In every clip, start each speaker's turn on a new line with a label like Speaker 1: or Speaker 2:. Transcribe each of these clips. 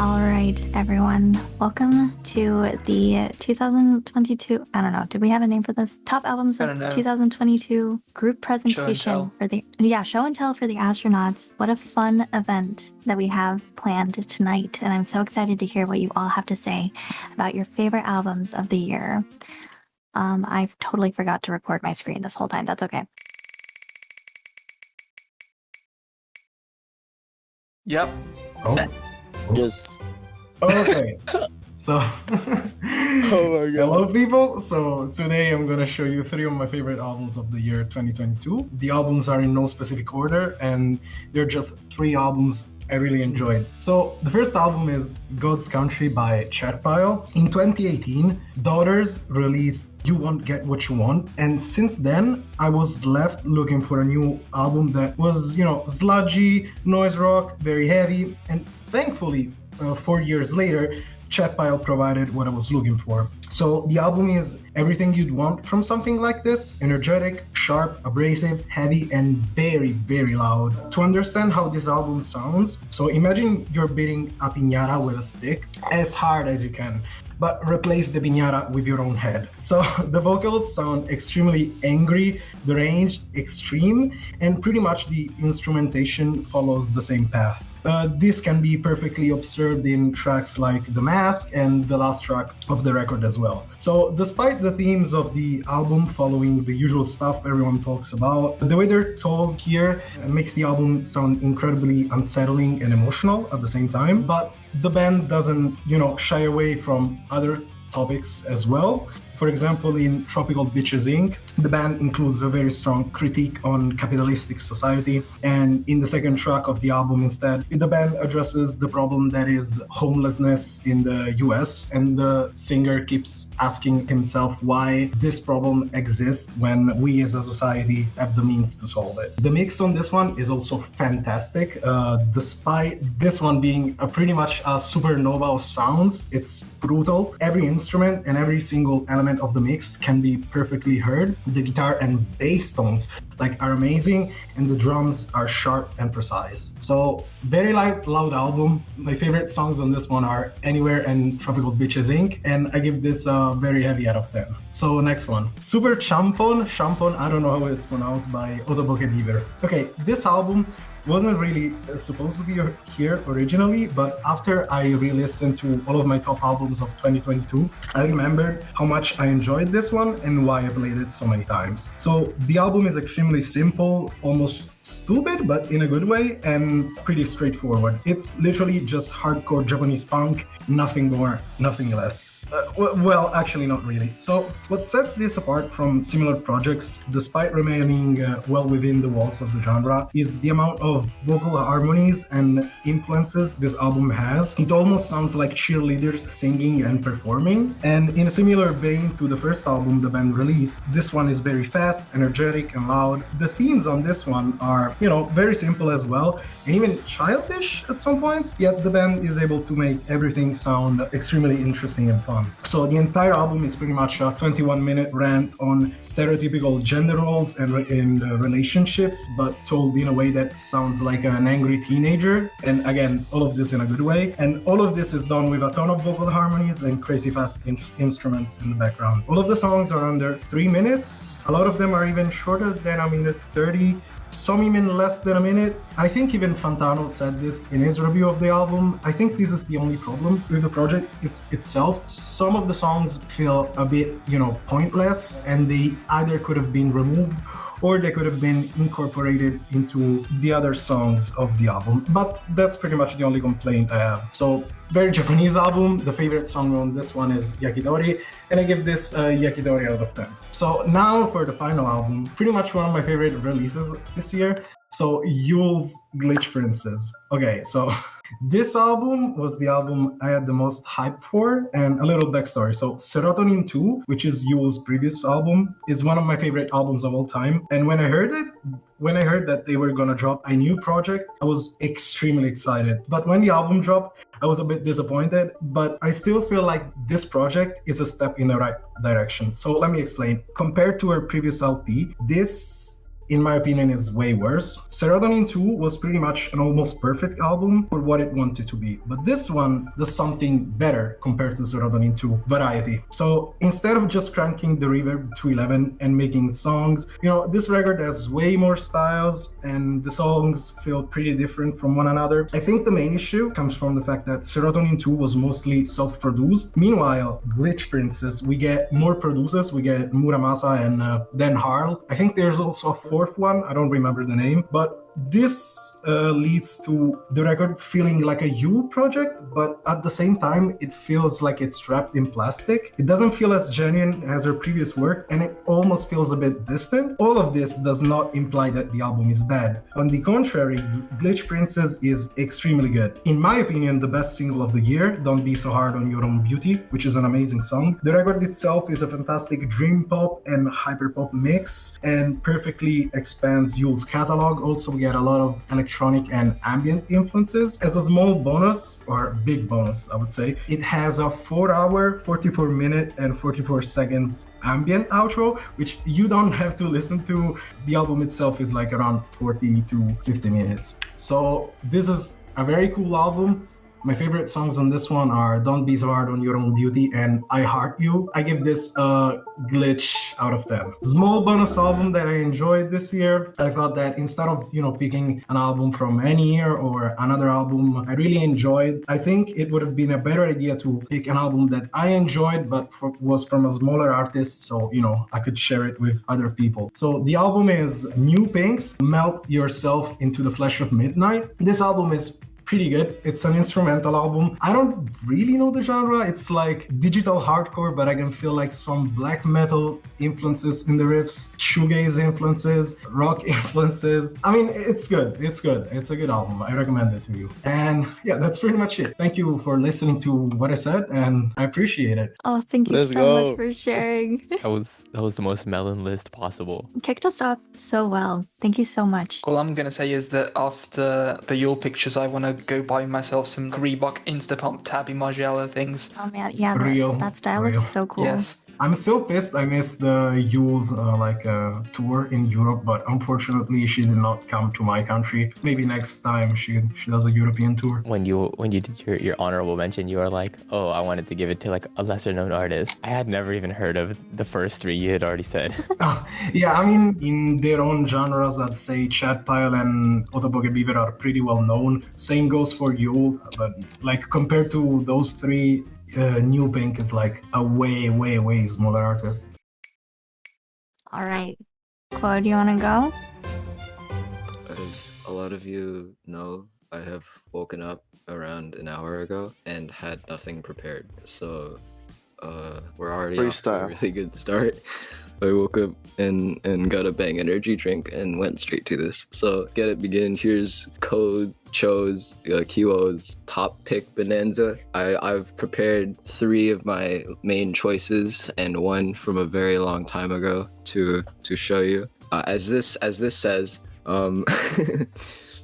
Speaker 1: All right, everyone. Welcome to the 2022. I don't know. Did we have a name for this? Top albums of 2022 group presentation for the show and tell for the astronauts. What a fun event that we have planned tonight, and I'm so excited to hear what you all have to say about your favorite albums of the year. I've totally forgot to record my screen this whole time. That's okay.
Speaker 2: Yep.
Speaker 3: Oh.
Speaker 4: Yes.
Speaker 3: Okay. So,
Speaker 4: Oh my god.
Speaker 3: hello people. So today I'm gonna show you 3 of my favorite albums of the year 2022. The albums are in no specific order, and they're just 3 albums I really enjoyed. So the first album is God's Country by Chatpile. In 2018, Daughters released You Won't Get What You Want, and since then I was left looking for a new album that was, sludgy, noise rock, very heavy, and thankfully 4 years later, Chatpile provided what I was looking for. So the album is everything you'd want from something like this: energetic, sharp, abrasive, heavy, and very, very loud. To understand how this album sounds, so imagine you're beating a piñata with a stick as hard as you can, but replace the piñata with your own head. So the vocals sound extremely angry, deranged, extreme, and pretty much the instrumentation follows the same path. This can be perfectly observed in tracks like The Mask and the last track of the record as well. So despite the themes of the album following the usual stuff everyone talks about, the way they're told here makes the album sound incredibly unsettling and emotional at the same time. But the band doesn't, shy away from other topics as well. For example, in Tropical Bitches Inc., the band includes a very strong critique on capitalistic society, and in the second track of the album instead, the band addresses the problem that is homelessness in the US, and the singer keeps asking himself why this problem exists when we as a society have the means to solve it. The mix on this one is also fantastic. Despite this one being pretty much a supernova of sounds, it's brutal. Every instrument and every single element of the mix can be perfectly heard. The guitar and bass tones are amazing, and the drums are sharp and precise. So very loud album. My favorite songs on this one are Anywhere and Tropical Bitches Inc., and I give this a very heavy out of 10. So next one, Super Champon, I don't know how it's pronounced, by Otoboke Diver. Okay, this album wasn't really supposed to be here originally, but after I re-listened to all of my top albums of 2022, I remembered how much I enjoyed this one and why I played it so many times. So the album is extremely simple, almost stupid, but in a good way, and pretty straightforward. It's literally just hardcore Japanese punk, nothing more, nothing less. Well, actually not really. So what sets this apart from similar projects, despite remaining well within the walls of the genre, is the amount of vocal harmonies and influences this album has. It almost sounds like cheerleaders singing and performing, and in a similar vein to the first album the band released, this one is very fast, energetic, and loud. The themes on this one are, very simple as well, and even childish at some points, yet the band is able to make everything sound extremely interesting and fun. So the entire album is pretty much a 21-minute rant on stereotypical gender roles and relationships, but told in a way that sounds like an angry teenager, and again, all of this in a good way. And all of this is done with a ton of vocal harmonies and crazy fast instruments in the background. All of the songs are under 3 minutes. A lot of them are even shorter than a minute 30. Some even less than a minute. I think even Fantano said this in his review of the album. I think this is the only problem with the project itself. Some of the songs feel a bit, pointless, and they either could have been removed or they could have been incorporated into the other songs of the album. But that's pretty much the only complaint I have. So, very Japanese album. The favorite song on this one is Yakitori, and I give this Yakitori out of 10. So now for the final album, pretty much one of my favorite releases this year. So Yule's Glitch Princess. Okay, so this album was the album I had the most hype for, and a little backstory. So Serotonin 2, which is Yule's previous album, is one of my favorite albums of all time. And when I heard that they were gonna drop a new project, I was extremely excited. But when the album dropped, I was a bit disappointed, but I still feel like this project is a step in the right direction. So let me explain. Compared to her previous LP, this in my opinion, is way worse. Serotonin 2 was pretty much an almost perfect album for what it wanted to be. But this one does something better compared to Serotonin 2, variety. So instead of just cranking the reverb to 11 and making songs, this record has way more styles and the songs feel pretty different from one another. I think the main issue comes from the fact that Serotonin 2 was mostly self-produced. Meanwhile, Glitch Princess, we get more producers. We get Muramasa and Dan Harl. I think there's also a fourth one. I don't remember the name, but this leads to the record feeling like a Yule project, but at the same time, it feels like it's wrapped in plastic. It doesn't feel as genuine as her previous work, and it almost feels a bit distant. All of this does not imply that the album is bad. On the contrary, Glitch Princess is extremely good. In my opinion, the best single of the year, Don't Be So Hard on Your Own Beauty, which is an amazing song. The record itself is a fantastic dream pop and hyperpop mix, and perfectly expands Yule's catalog. Also, we get a lot of electronic and ambient influences. As a small bonus, or big bonus, I would say, it has a 4-hour, 44-minute, and 44 seconds ambient outro, which you don't have to listen to. The album itself is like around 40 to 50 minutes. So this is a very cool album. My favorite songs on this one are Don't Be So Hard on Your Own Beauty and I Heart You. I give this a Glitch out of 10. Small bonus album that I enjoyed this year. I thought that instead of, picking an album from any year or another album I really enjoyed, I think it would have been a better idea to pick an album that I enjoyed but was from a smaller artist, so, I could share it with other people. So the album is New Pink's Melt Yourself into the Flesh of Midnight. This album is pretty good. It's an instrumental album. I don't really know the genre. It's like digital hardcore, but I can feel like some black metal influences in the riffs, shoegaze influences, rock influences. I mean, it's good. It's good. It's a good album. I recommend it to you. And yeah, that's pretty much it. Thank you for listening to what I said, and I appreciate it.
Speaker 1: Oh, thank you so much for sharing.
Speaker 2: That was the most melon list possible.
Speaker 1: Kicked us off so well. Thank you so much.
Speaker 5: All I'm gonna say is that after the Yule pictures, I want to go buy myself some Reebok Instapump Tabby Margiela things.
Speaker 1: Oh man, yeah,
Speaker 3: Real.
Speaker 1: that style looks so cool.
Speaker 5: Yes.
Speaker 3: I'm still pissed I missed the Yule's tour in Europe, but unfortunately she did not come to my country. Maybe next time she does a European tour.
Speaker 2: When you did your honorable mention, you were like, oh, I wanted to give it to like a lesser known artist. I had never even heard of the first three you had already said.
Speaker 3: Yeah, I mean, in their own genres, I'd say Chad Pyle and Otoboke Beaver are pretty well known. Same goes for Yule, but like compared to those three, New Pink is like a way smaller artist.
Speaker 1: All right, Chloe, do you want to go?
Speaker 6: As a lot of you know, I have woken up around an hour ago and had nothing prepared. So we're already off to a really good start. I woke up and got a Bang energy drink and went straight to this. So get it begin. Here's Code Cho's Kiwo's top pick bonanza. I've prepared 3 of my main choices and one from a very long time ago to show you. As this says,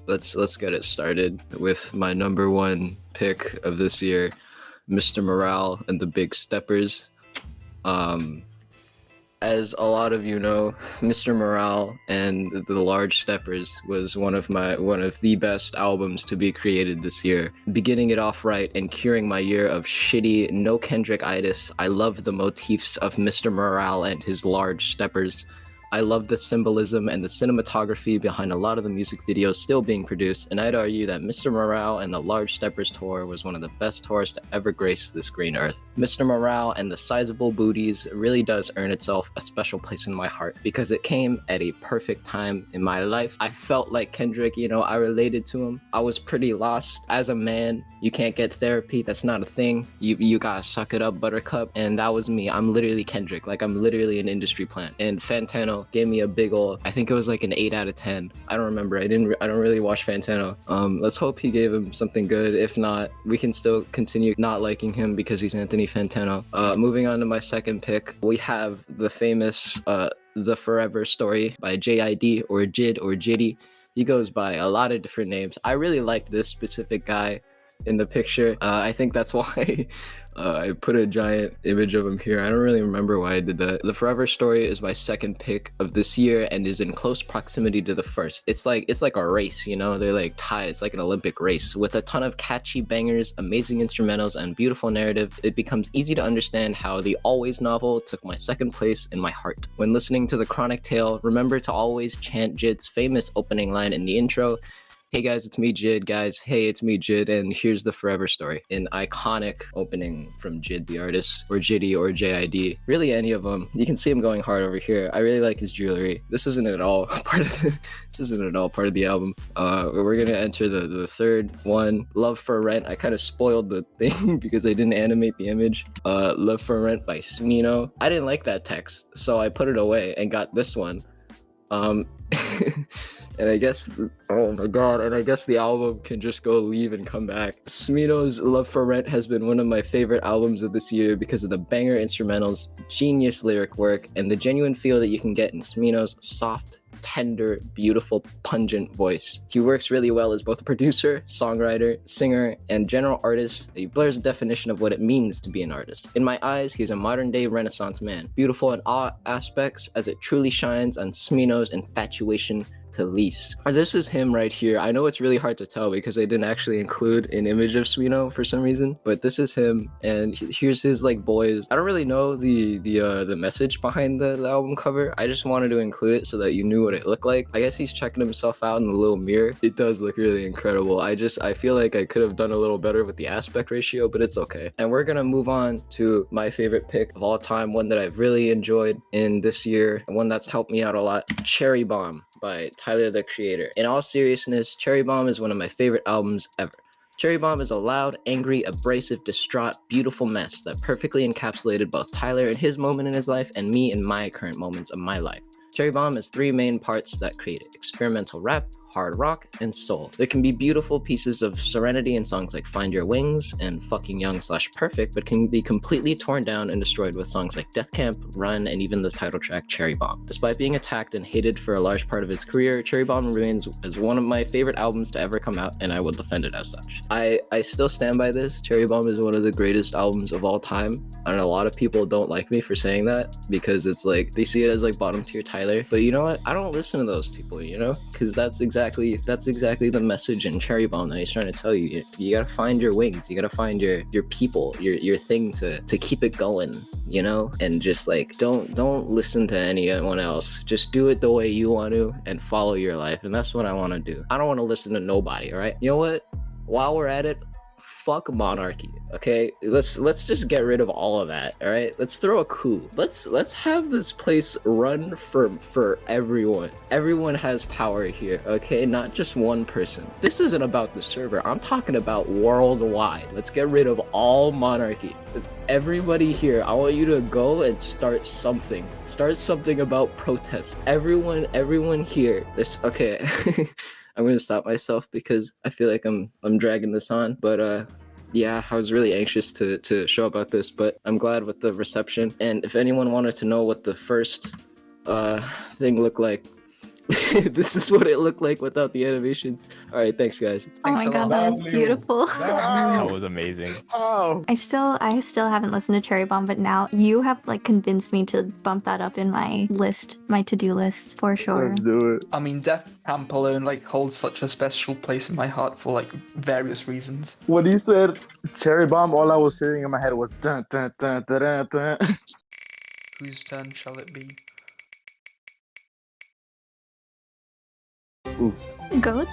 Speaker 6: let's get it started with my number 1 pick of this year, Mr. Morale and the Big Steppers. As a lot of you know, Mr. Morale and the Large Steppers was one of the best albums to be created this year. Beginning it off right and curing my year of shitty no Kendrick-itis, I love the motifs of Mr. Morale and his Large Steppers. I love the symbolism and the cinematography behind a lot of the music videos still being produced, and I'd argue that Mr. Morale and the Large Steppers tour was one of the best tours to ever grace this green earth. Mr. Morale and the Sizable Booties really does earn itself a special place in my heart because it came at a perfect time in my life. I felt like Kendrick, I related to him. I was pretty lost. As a man, you can't get therapy. That's not a thing. You gotta suck it up, Buttercup. And that was me. I'm literally Kendrick. Like, I'm literally an industry plant. And Fantano gave me a big ol', I think it was like an 8 out of 10. I don't remember. I don't really watch Fantano. Let's hope he gave him something good. If not, we can still continue not liking him because he's Anthony Fantano. Moving on to my second pick, we have the famous The Forever Story by JID or Jid or Jiddy. He goes by a lot of different names. I really liked this specific guy in the picture. I think that's why I put a giant image of him here. I don't really remember why I did that. The Forever Story is my second pick of this year and is in close proximity to the first. It's like a race, you know? They're like tied. It's like an Olympic race with a ton of catchy bangers, amazing instrumentals, and beautiful narrative. It becomes easy to understand how the Always novel took my second place in my heart. When listening to the Chronic Tale, remember to always chant Jid's famous opening line in the intro. Hey guys, it's me, Jid. Guys, hey, it's me, Jid, and here's the Forever Story. An iconic opening from Jid the artist, or Jiddy, or JID. Really any of them. You can see him going hard over here. I really like his jewelry. This isn't at all part of the album. We're gonna enter the third one. Love for Rent. I kind of spoiled the thing because I didn't animate the image. Love for Rent by Smino. I didn't like that text, so I put it away and got this one. And I guess, oh my god, and I guess the album can just go leave and come back. Smino's Love for Rent has been one of my favorite albums of this year because of the banger instrumentals, genius lyric work, and the genuine feel that you can get in Smino's soft, tender, beautiful, pungent voice. He works really well as both a producer, songwriter, singer, and general artist. He blurs the definition of what it means to be an artist. In my eyes, he's a modern-day Renaissance man, beautiful in all aspects as it truly shines on Smino's infatuation to Lise. This is him right here. I know it's really hard to tell because I didn't actually include an image of Smino for some reason, but this is him, and here's his like boys. I don't really know the message behind the album cover. I just wanted to include it so that you knew what it looked like. I guess he's checking himself out in the little mirror. It does look really incredible. I feel like I could have done a little better with the aspect ratio, but it's okay. And we're gonna move on to my favorite pick of all time, one that I've really enjoyed in this year, and one that's helped me out a lot. Cherry Bomb by Tyler, the Creator. In all seriousness, Cherry Bomb is one of my favorite albums ever. Cherry Bomb is a loud, angry, abrasive, distraught, beautiful mess that perfectly encapsulated both Tyler in his moment in his life and me in my current moments of my life. Cherry Bomb has three main parts that create it: experimental rap, hard rock, and soul. There can be beautiful pieces of serenity in songs like Find Your Wings and Fucking Young/Perfect, but can be completely torn down and destroyed with songs like Death Camp, Run, and even the title track Cherry Bomb. Despite being attacked and hated for a large part of his career, Cherry Bomb remains as one of my favorite albums to ever come out, and I will defend it as such. I still stand by this. Cherry Bomb is one of the greatest albums of all time, and a lot of people don't like me for saying that because it's like they see it as like bottom tier Tyler, but you know what? I don't listen to those people, you know, because that's exactly the message in Cherry Bomb that he's trying to tell you. You gotta find your wings. You gotta find your people, your thing to keep it going, you know? And just like don't listen to anyone else. Just do it the way you want to and follow your life. And that's what I want to do. I don't want to listen to nobody, all right? You know what? While we're at it, fuck monarchy, okay? Let's just get rid of all of that, all right? Let's throw a coup. Let's have this place run for everyone. Everyone has power here, okay? Not just one person. This isn't about the server. I'm talking about worldwide. Let's get rid of all monarchy. It's everybody here. I want you to go and start something. Start something about protests. Everyone here. Okay. I'm gonna stop myself because I feel like I'm dragging this on, but yeah, I was really anxious to show about this, but I'm glad with the reception. And if anyone wanted to know what the first thing looked like, this is what it looked like without the animations. All right, thanks guys.
Speaker 1: Oh my god, that was beautiful.
Speaker 2: That was amazing.
Speaker 4: Oh,
Speaker 1: I still haven't listened to Cherry Bomb, but now you have like convinced me to bump that up in my list, my to-do list for sure.
Speaker 4: let's do it.
Speaker 5: I mean, Death Camp alone like holds such a special place in my heart for like various reasons.
Speaker 4: When he said Cherry Bomb, all I was hearing in my head was dun dun dun dun dun dun.
Speaker 5: Whose turn shall it be?
Speaker 4: Oof.
Speaker 1: Goat?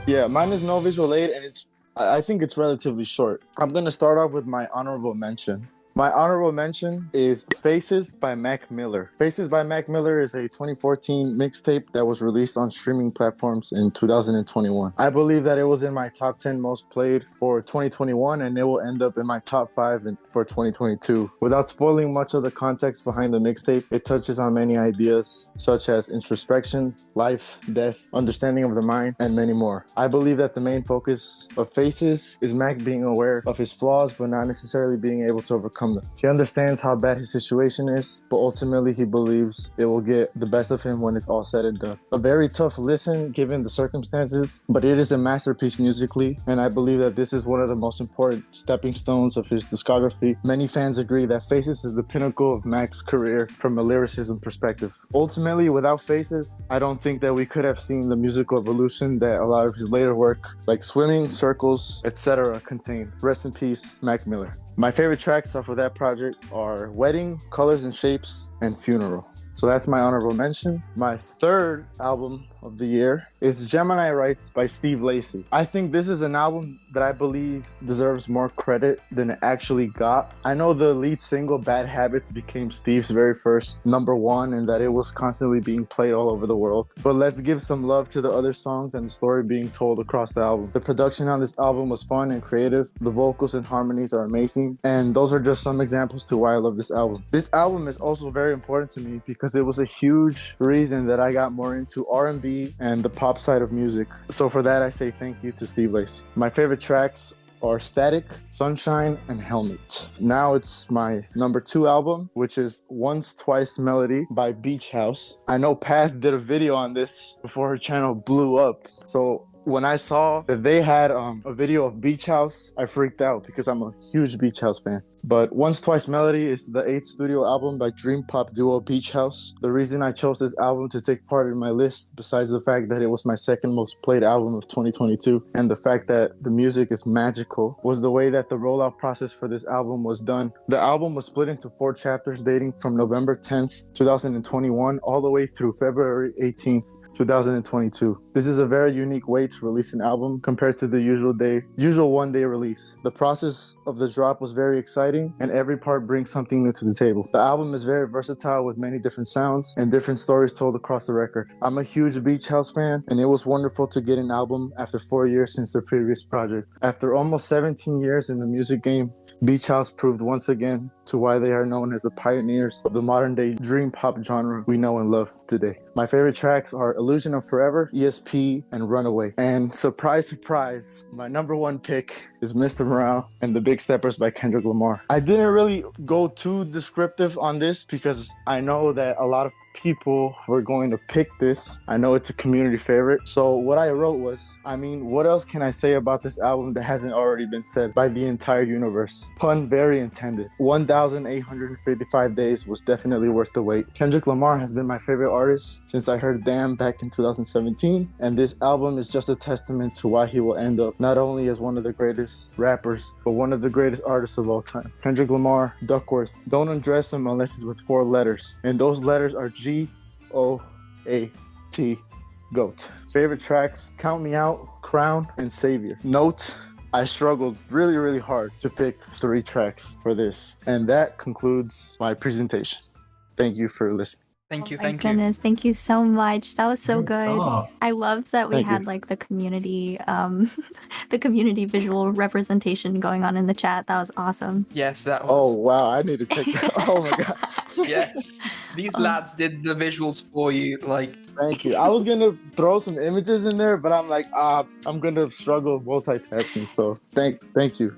Speaker 4: Yeah, mine is no visual aid, and I think it's relatively short. I'm gonna start off with my honorable mention. My honorable mention is Faces by Mac Miller. Faces by Mac Miller is a 2014 mixtape that was released on streaming platforms in 2021. I believe that it was in my top 10 most played for 2021, and it will end up in my top 5 for 2022. Without spoiling much of the context behind the mixtape, it touches on many ideas such as introspection, life, death, understanding of the mind, and many more. I believe that the main focus of Faces is Mac being aware of his flaws, but not necessarily being able to overcome from them. He understands how bad his situation is, but ultimately he believes it will get the best of him when it's all said and done. A very tough listen given the circumstances, but it is a masterpiece musically, and I believe that this is one of the most important stepping stones of his discography. Many fans agree that Faces is the pinnacle of Mac's career from a lyricism perspective. Ultimately, without Faces, I don't think that we could have seen the musical evolution that a lot of his later work, like Swimming, Circles, etc., contained. Rest in peace, Mac Miller. My favorite tracks off of that project are Wedding, Colors and Shapes, and Funeral. So that's my honorable mention. My third album of the year is Gemini Rights by Steve Lacy. I think this is an album that I believe deserves more credit than it actually got. I know the lead single Bad Habits became Steve's very first #1 and that it was constantly being played all over the world. But let's give some love to the other songs and the story being told across the album. The production on this album was fun and creative. The vocals and harmonies are amazing. And those are just some examples to why I love this album. This album is also very important to me because it was a huge reason that I got more into R&B and the pop side of music. So for that, I say thank you to Steve Lacy. My favorite tracks are Static, Sunshine, and Helmet. Now it's my #2 album, which is Once Twice Melody by Beach House. I know Pat did a video on this before her channel blew up. So when I saw that they had a video of Beach House, I freaked out because I'm a huge Beach House fan. But Once Twice Melody is the 8th studio album by dream pop duo Beach House. The reason I chose this album to take part in my list, besides the fact that it was my second most played album of 2022, and the fact that the music is magical, was the way that the rollout process for this album was done. The album was split into 4 chapters dating from November 10th, 2021, all the way through February 18th, 2022. This is a very unique way to release an album compared to the usual one-day release. The process of the drop was very exciting, and every part brings something new to the table. The album is very versatile with many different sounds and different stories told across the record. I'm a huge Beach House fan, and it was wonderful to get an album after 4 years since their previous project. After almost 17 years in the music game, Beach House proved once again to why they are known as the pioneers of the modern-day dream pop genre we know and love today. My favorite tracks are Illusion of Forever, ESP, and Runaway. And surprise, surprise, my #1 pick is Mr. Morale and The Big Steppers by Kendrick Lamar. I didn't really go too descriptive on this because I know that a lot of people were going to pick this. I know it's a community favorite. So what I wrote was, what else can I say about this album that hasn't already been said by the entire universe? Pun very intended. 1,855 days was definitely worth the wait. Kendrick Lamar has been my favorite artist since I heard Damn back in 2017, and this album is just a testament to why he will end up not only as one of the greatest rappers, but one of the greatest artists of all time. Kendrick Lamar, Duckworth. Don't undress him unless it's with 4 letters, and those letters are G-O-A-T, GOAT. Favorite tracks, Count Me Out, Crown, and Savior. Note, I struggled really, really hard to pick 3 tracks for this. And that concludes my presentation. Thank you for listening.
Speaker 5: Thank you,
Speaker 1: my
Speaker 5: thank
Speaker 1: goodness,
Speaker 5: you.
Speaker 1: thank you so much. That was so good.
Speaker 3: Stuff.
Speaker 1: I loved that we
Speaker 4: Thank
Speaker 1: had
Speaker 4: you.
Speaker 1: like the community, the community visual representation going on in the chat. That was awesome.
Speaker 5: Yes, that
Speaker 4: Oh,
Speaker 5: was.
Speaker 4: wow, I need to check that. Oh my God.
Speaker 5: Yeah, these lads did the visuals for you. Like,
Speaker 4: Thank you. I was gonna throw some images in there, but I'm like, I'm gonna struggle multitasking. So thank you.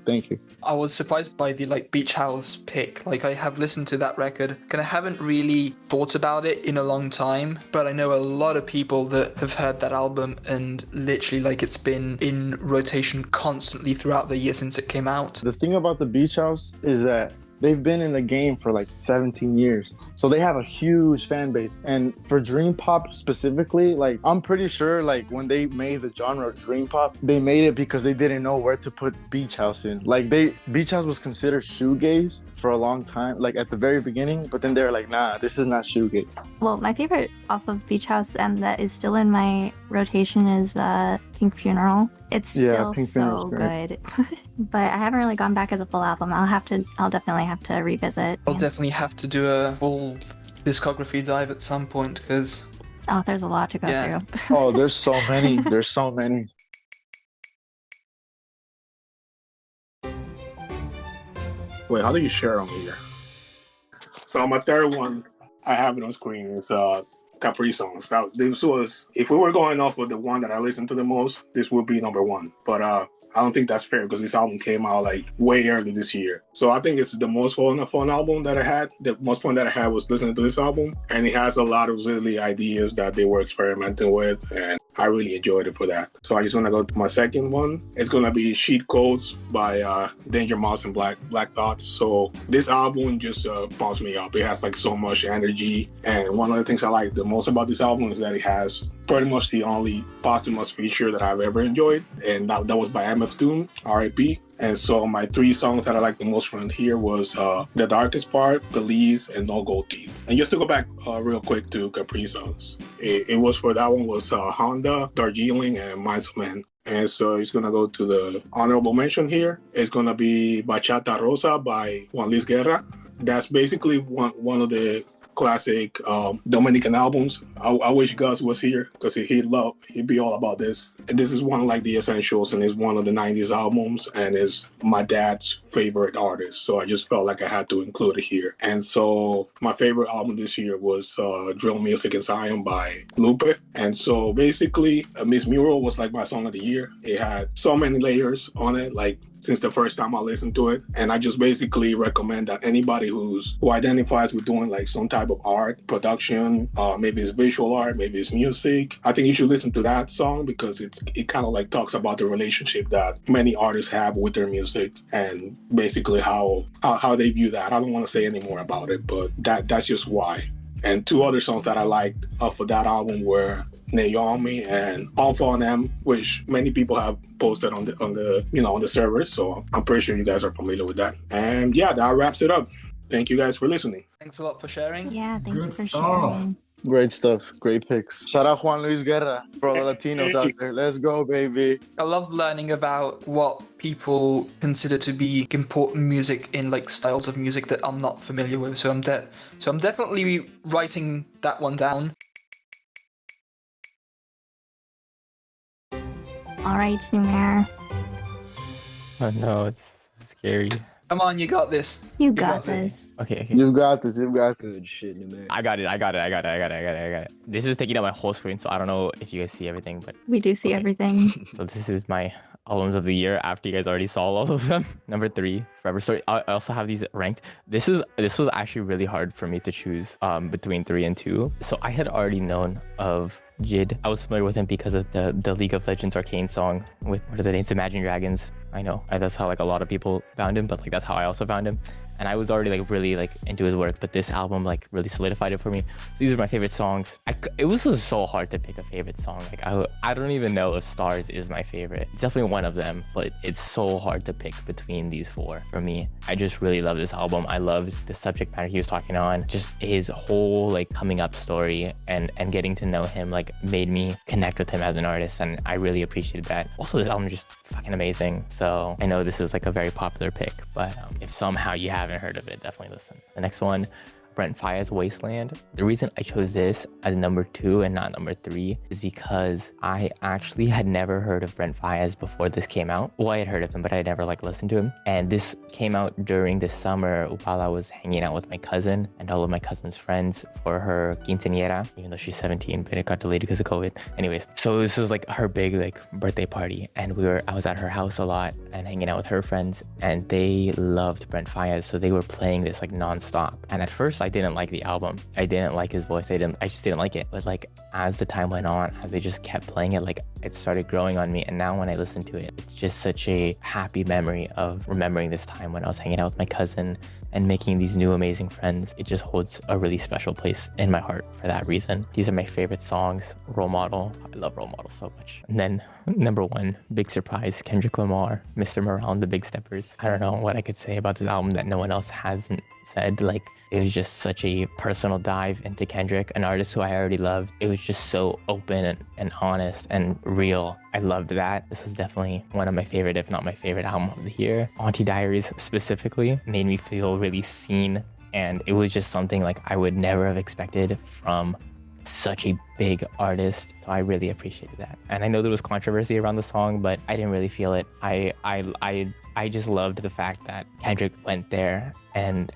Speaker 5: I was surprised by the Beach House pick. Like, I have listened to that record, and I haven't really thought about it in a long time. But I know a lot of people that have heard that album, and literally, it's been in rotation constantly throughout the year since it came out.
Speaker 4: The thing about the Beach House is that they've been in the game for 17 years. So they have a huge fan base. And for dream pop specifically, I'm pretty sure when they made the genre of dream pop, they made it because they didn't know where to put Beach House in. Beach House was considered shoegaze for a long time, at the very beginning, but then they're like, nah, this is not shoegaze.
Speaker 1: Well, my favorite off of Beach House and that is still in my rotation is Pink Funeral. It's still
Speaker 4: Pink
Speaker 1: so
Speaker 4: Funeral's great.
Speaker 1: good. But I haven't really gone back as a full album. I'll definitely have to revisit.
Speaker 5: I'll definitely have to do a full discography dive at some point, because
Speaker 1: Oh, there's a lot to go through.
Speaker 4: Oh, there's so many. There's so many.
Speaker 7: Wait, how do you share on here? So my third one, I have it on screen. It's Capri Songs. This was, if we were going off of the one that I listened to the most, this would be #1. But I don't think that's fair because this album came out like way early this year. So I think it's the most fun album that I had. The most fun that I had was listening to this album, and it has a lot of silly ideas that they were experimenting with, and I really enjoyed it for that. So I just want to go to my second one. It's gonna be Sheet Codes by Danger Mouse and Black Thought. So this album just pumps me up. It has like so much energy, and one of the things I like the most about this album is that it has pretty much the only posthumous feature that I've ever enjoyed, and that was by MF Doom, R.I.P. And so my three songs that I like the most from here was The Darkest Part, Belize, and No Gold Teeth. And just to go back real quick to Capri songs, it was for that one was Honda, Darjeeling, and Minds of Men. And so it's going to go to the honorable mention here. It's going to be Bachata Rosa by Juan Luis Guerra. That's basically one of the classic Dominican albums. I wish Gus was here because he'd be all about this. And this is one of like the essentials, and it's one of the 90s albums, and is my dad's favorite artist. So I just felt like I had to include it here. And so my favorite album this year was Drill Music in Zion by Lupe. And so basically Miss Mural was like my song of the year. It had so many layers on it, like since the first time I listened to it. And I just basically recommend that anybody who identifies with doing like some type of art, production, maybe it's visual art, maybe it's music, I think you should listen to that song because it kind of like talks about the relationship that many artists have with their music and basically how they view that. I don't want to say any more about it, but that's just why. And two other songs that I liked for that album were Naomi and All for Them, which many people have posted on the server. So I'm pretty sure you guys are familiar with that. And yeah, that wraps it up. Thank you guys for listening.
Speaker 5: Thanks a lot for sharing.
Speaker 1: Yeah, thank you for
Speaker 3: stuff.
Speaker 1: sharing.
Speaker 4: Great stuff. Great picks. Shout out Juan Luis Guerra for all the Latinos out there. Let's go, baby.
Speaker 5: I love learning about what people consider to be important music in like styles of music that I'm not familiar with. So I'm definitely writing that one down.
Speaker 1: All right, Numair.
Speaker 2: Oh no, it's scary.
Speaker 5: Come on, you got this.
Speaker 1: You got this.
Speaker 2: Okay.
Speaker 4: You got this.
Speaker 6: Good shit, Numair.
Speaker 2: I got it. This is taking up my whole screen, so I don't know if you guys see everything, but
Speaker 1: We do see everything.
Speaker 2: so this is my albums of the year after you guys already saw all of them. Number 3, Forever Story. I also have these ranked. This was actually really hard for me to choose between 3 and 2. So I had already known of Jid. I was familiar with him because of the League of Legends Arcane song with, what are the names? Imagine Dragons. I know that's how like a lot of people found him, but like that's how I also found him. And I was already like really like into his work, but this album like really solidified it for me. So these are my favorite songs. It was just so hard to pick a favorite song. Like I don't even know if Stars is my favorite. It's definitely one of them, but it's so hard to pick between these 4 for me. I just really love this album. I loved the subject matter he was talking on, just his whole like coming up story, and getting to know him like made me connect with him as an artist, and I really appreciated that. Also, this album is just fucking amazing. So I know this is like a very popular pick, but if somehow you haven't heard of it, definitely listen. The next one, Brent Faiyaz Wasteland. The reason I chose this as number 2 and not number 3 is because I actually had never heard of Brent Faiyaz before this came out. Well, I had heard of him, but I had never like listened to him. And this came out during the summer while I was hanging out with my cousin and all of my cousin's friends for her quinceañera, even though she's 17, but it got delayed because of COVID. Anyways, so this was like her big like birthday party, and I was at her house a lot and hanging out with her friends, and they loved Brent Faiyaz, so they were playing this like nonstop. And at first I didn't like the album. I didn't like his voice. I just didn't like it. But like as the time went on, as they just kept playing it, like it started growing on me. And now when I listen to it, it's just such a happy memory of remembering this time when I was hanging out with my cousin and making these new amazing friends. It just holds a really special place in my heart for that reason. These are my favorite songs. Role Model. I love Role Model so much. And then number 1, big surprise, Kendrick Lamar, Mr. Morale and the Big Steppers. I don't know what I could say about this album that no one else hasn't said. Like, it was just such a personal dive into Kendrick, an artist who I already loved. It was just so open and honest and real. I loved that. This was definitely one of my favorite, if not my favorite album of the year. Auntie Diaries specifically made me feel really seen, and it was just something like I would never have expected from such a big artist. So I really appreciated that. And I know there was controversy around the song, but I didn't really feel it. I just loved the fact that Kendrick went there and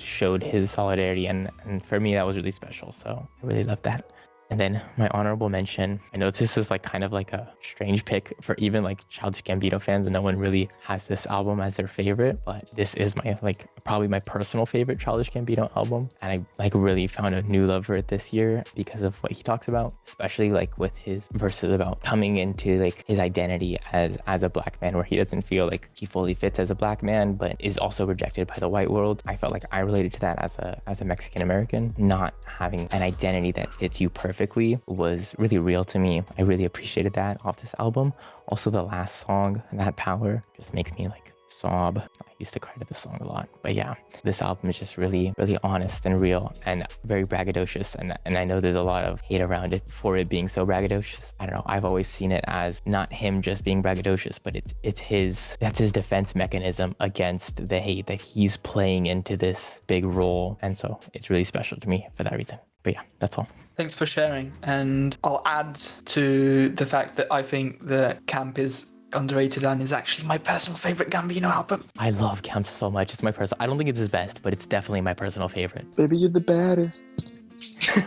Speaker 2: showed his solidarity, and for me that was really special. So I really loved that. And then my honorable mention, I know this is like kind of like a strange pick for even like Childish Gambino fans, and no one really has this album as their favorite, but this is my like probably my personal favorite Childish Gambino album. And I like really found a new love for it this year because of what he talks about, especially like with his verses about coming into like his identity as a black man, where he doesn't feel like he fully fits as a black man, but is also rejected by the white world. I felt like I related to that as a Mexican American. Not having an identity that fits you perfectly was really real to me. I really appreciated that off this album. Also, the last song, That Power, just makes me like sob. I used to cry to this song a lot. But yeah, this album is just really, really honest and real and very braggadocious. And I know there's a lot of hate around it for it being so braggadocious. I don't know. I've always seen it as not him just being braggadocious, but that's his defense mechanism against the hate that he's playing into this big role. And so it's really special to me for that reason. But yeah, that's all.
Speaker 5: Thanks for sharing. And I'll add to the fact that I think that Camp is underrated and is actually my personal favorite Gambino album.
Speaker 2: I love Camp so much. It's my personal. I don't think it's his best, but it's definitely my personal favorite.
Speaker 4: Baby, you're the baddest.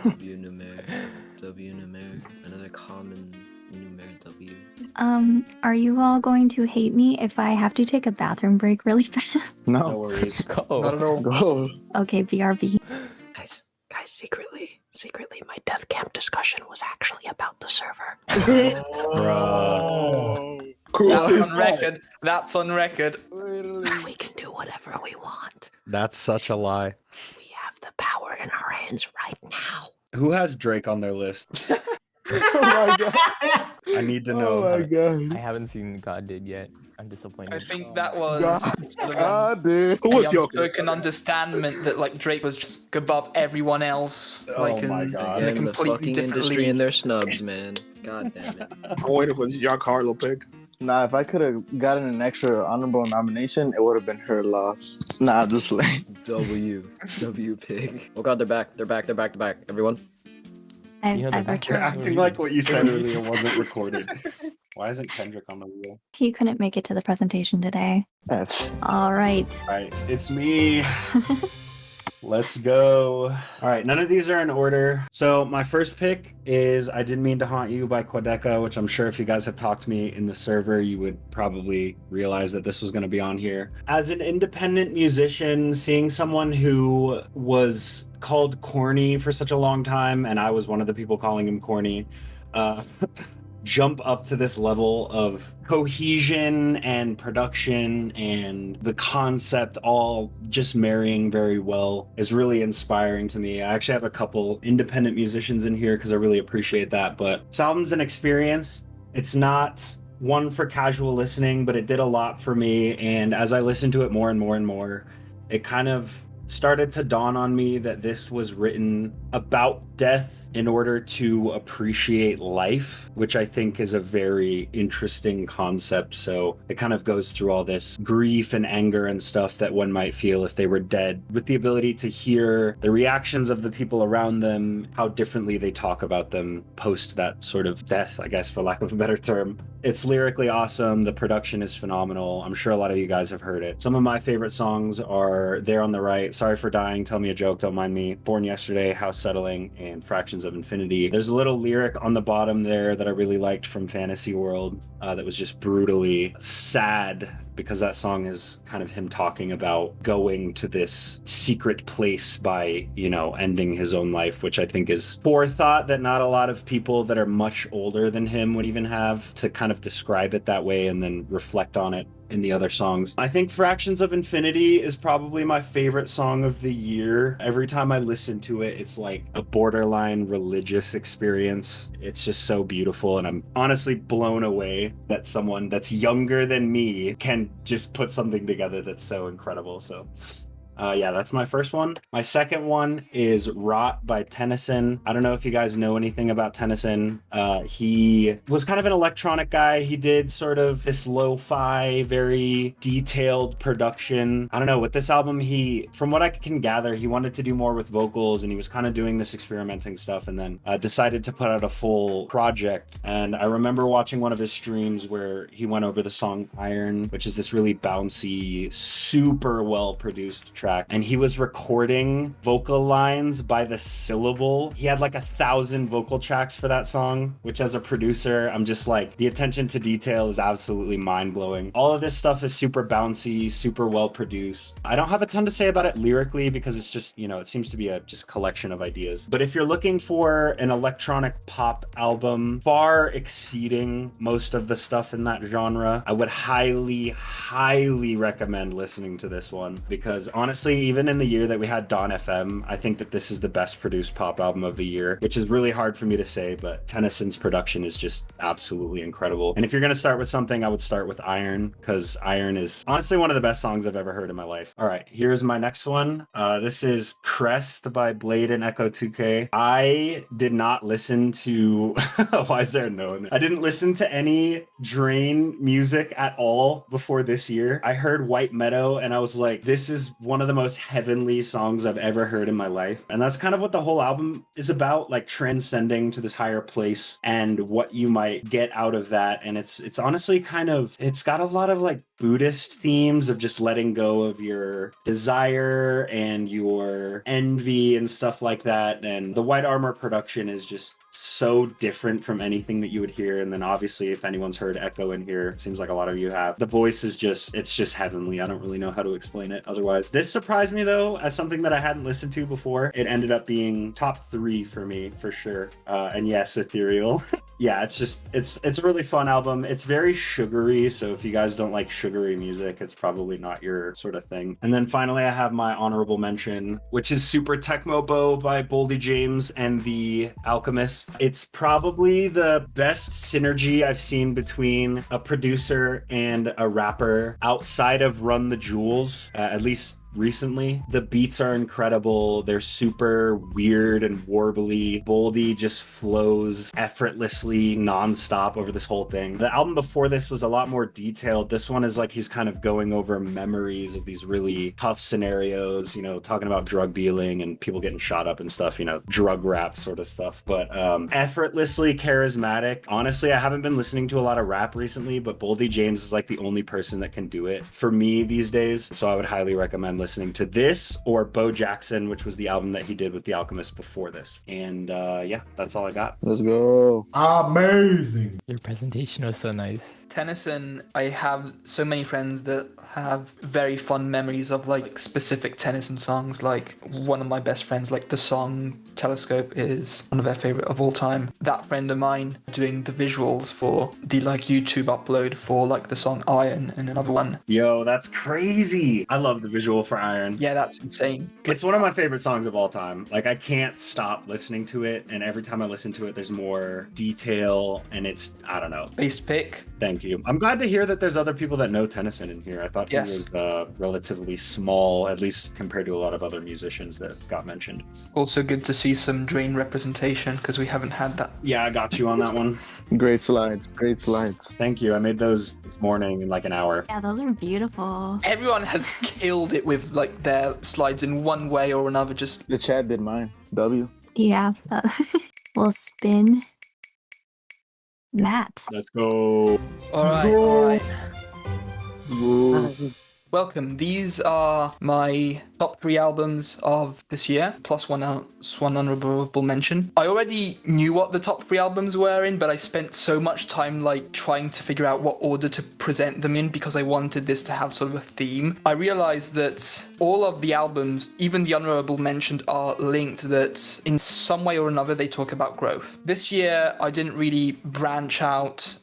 Speaker 6: W Numair, another common Numair W.
Speaker 1: Are you all going to hate me if I have to take a bathroom break really fast?
Speaker 4: No.
Speaker 8: No worries.
Speaker 2: Go.
Speaker 5: Not at all.
Speaker 4: Go.
Speaker 1: Okay, BRB.
Speaker 9: Guys, secretly, my death camp discussion was actually about the server.
Speaker 8: Bruh.
Speaker 5: That's on record. That's on record.
Speaker 9: We can do whatever we want.
Speaker 8: That's such a lie.
Speaker 9: We have the power in our hands right now.
Speaker 8: Who has Drake on their list?
Speaker 4: Oh my god.
Speaker 8: I need to know.
Speaker 4: Oh my god.
Speaker 2: I haven't seen God Did yet. I'm disappointed.
Speaker 5: I think that was sort of
Speaker 4: God, dude.
Speaker 7: Who
Speaker 5: a
Speaker 7: was your
Speaker 5: unspoken understanding that like Drake was just above everyone else, like
Speaker 8: Oh my
Speaker 5: in,
Speaker 8: God.
Speaker 5: in a
Speaker 6: Again, the
Speaker 5: completely
Speaker 6: fucking
Speaker 5: different
Speaker 6: industry
Speaker 5: league.
Speaker 6: and their snubs, man. God damn it.
Speaker 7: I'm waiting for your Carlo pick.
Speaker 4: Nah, if I could have gotten an extra honorable nomination, it would have been her loss. Nah, just like
Speaker 6: W pig. Oh god, they're back. Everyone.
Speaker 2: You know,
Speaker 1: I've
Speaker 2: the
Speaker 8: You're
Speaker 1: returned.
Speaker 8: acting like what you said earlier wasn't recorded. Why isn't Kendrick on the wheel?
Speaker 1: He couldn't make it to the presentation today.
Speaker 4: F.
Speaker 1: All right.
Speaker 8: All right, it's me. Let's go. All right, none of these are in order. So my first pick is I Didn't Mean to Haunt You by Quadeca, which I'm sure if you guys have talked to me in the server, you would probably realize that this was going to be on here. As an independent musician, seeing someone who was called corny for such a long time, and I was one of the people calling him corny, jump up to this level of cohesion and production and the concept all just marrying very well is really inspiring to me. I actually have a couple independent musicians in here because I really appreciate that, but this album's an experience. It's not one for casual listening, but it did a lot for me, and as I listened to it more and more and more, it kind of started to dawn on me that this was written about death in order to appreciate life, which I think is a very interesting concept. So it kind of goes through all this grief and anger and stuff that one might feel if they were dead, with the ability to hear the reactions of the people around them, how differently they talk about them post that sort of death, I guess, for lack of a better term. It's lyrically awesome. The production is phenomenal. I'm sure a lot of you guys have heard it. Some of my favorite songs are There on the Right, Sorry for Dying, Tell Me a Joke, Don't Mind Me, Born Yesterday, House Settling, and Fractions of Infinity. There's a little lyric on the bottom there that I really liked from Fantasy World that was just brutally sad, because that song is kind of him talking about going to this secret place by, you know, ending his own life, which I think is forethought that not a lot of people that are much older than him would even have, to kind of describe it that way and then reflect on it in the other songs. I think Fractions of Infinity is probably my favorite song of the year. Every time I listen to it, it's like a borderline religious experience. It's just so beautiful, and I'm honestly blown away that someone that's younger than me can just put something together that's so incredible. So yeah, that's my first one. My second one is Rot by Tennyson. I don't know if you guys know anything about Tennyson. He was kind of an electronic guy. He did sort of this lo-fi, very detailed production. I don't know, with this album, from what I can gather, he wanted to do more with vocals, and he was kind of doing this experimenting stuff, and then decided to put out a full project. And I remember watching one of his streams where he went over the song Iron, which is this really bouncy, super well-produced track track, and he was recording vocal lines by the syllable. He had like 1,000 vocal tracks for that song, which as a producer, I'm just like, the attention to detail is absolutely mind-blowing. All of this stuff is super bouncy, super well produced. I don't have a ton to say about it lyrically because it's just, you know, it seems to be a just collection of ideas. But if you're looking for an electronic pop album far exceeding most of the stuff in that genre, I would highly recommend listening to this one, because honestly, even in the year that we had Dawn FM, I think that this is the best produced pop album of the year, which is really hard for me to say, but Tennyson's production is just absolutely incredible. And if you're going to start with something, I would start with Iron, because Iron is honestly one of the best songs I've ever heard in my life. All right, here's my next one. This is Crest by Blade and Echo 2K. I did not listen to why is there a no in there? I didn't listen to any Drain music at all before this year. I heard White Meadow and I was like, this is one of the most heavenly songs I've ever heard in my life. And that's kind of what the whole album is about, like transcending to this higher place and what you might get out of that. And it's honestly kind of, it's got a lot of like Buddhist themes of just letting go of your desire and your envy and stuff like that. And the White Armor production is just so different from anything that you would hear. And then obviously, if anyone's heard Echo in here, it seems like a lot of you have. The voice is just, it's just heavenly. I don't really know how to explain it otherwise. This surprised me though, as something that I hadn't listened to before. It ended up being top 3 for me, for sure. And yes, Ethereal. Yeah, it's just, it's a really fun album. It's very sugary. So if you guys don't like sugary music, it's probably not your sort of thing. And then finally, I have my honorable mention, which is Super Tecmo Bow by Boldy James and The Alchemist. It's probably the best synergy I've seen between a producer and a rapper outside of Run the Jewels, at least recently. The beats are incredible. They're super weird and warbly. Boldy just flows effortlessly nonstop over this whole thing. The album before this was a lot more detailed. This one is like he's kind of going over memories of these really tough scenarios, you know, talking about drug dealing and people getting shot up and stuff, you know, drug rap sort of stuff. But effortlessly charismatic. Honestly, I haven't been listening to a lot of rap recently, but Boldy James is like the only person that can do it for me these days. So I would highly recommend listening to this or Bo Jackson, which was the album that he did with The Alchemist before this. And yeah, that's all I got.
Speaker 4: Let's go.
Speaker 3: Amazing.
Speaker 2: Your presentation was so nice.
Speaker 5: Tennyson, I have so many friends that have very fond memories of like specific Tennyson songs. Like one of my best friends, like the song Telescope is one of their favorite of all time. That friend of mine doing the visuals for the like YouTube upload for like the song Iron and another one.
Speaker 8: Yo, that's crazy. I love the visual for Iron.
Speaker 5: Yeah, that's insane.
Speaker 8: It's one of my favorite songs of all time. Like I can't stop listening to it, and every time I listen to it, there's more detail, and it's, I don't know.
Speaker 5: Base pick.
Speaker 8: Thank you. I'm glad to hear that there's other people that know Tennyson in here. I thought he was relatively small, at least compared to a lot of other musicians that got mentioned.
Speaker 5: Also good to see some Drain representation because we haven't had that.
Speaker 8: Yeah, I got you on that one.
Speaker 4: Great slides. Great slides.
Speaker 8: Thank you. I made those this morning in like an hour.
Speaker 1: Yeah, those are beautiful.
Speaker 5: Everyone has killed it with like their slides in one way or another. Just
Speaker 4: The chat did mine. W.
Speaker 1: Yeah. We'll spin Matt.
Speaker 8: Let's go.
Speaker 5: all right.
Speaker 4: Ooh.
Speaker 5: Welcome. These are my top 3 albums of this year, plus one honourable mention. I already knew what the top 3 albums were in, but I spent so much time like trying to figure out what order to present them in because I wanted this to have sort of a theme. I realized that all of the albums, even the honourable mentioned, are linked, that in some way or another they talk about growth. This year, I didn't really branch out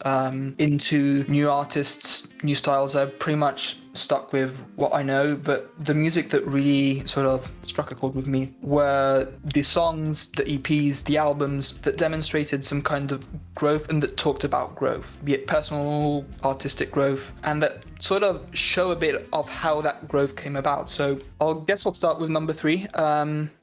Speaker 5: into new artists, new styles. I pretty much stuck with what I know, but the music that really sort of struck a chord with me were the songs, the EPs, the albums that demonstrated some kind of growth and that talked about growth, be it personal, artistic growth, and that sort of show a bit of how that growth came about. So I'll start with number 3.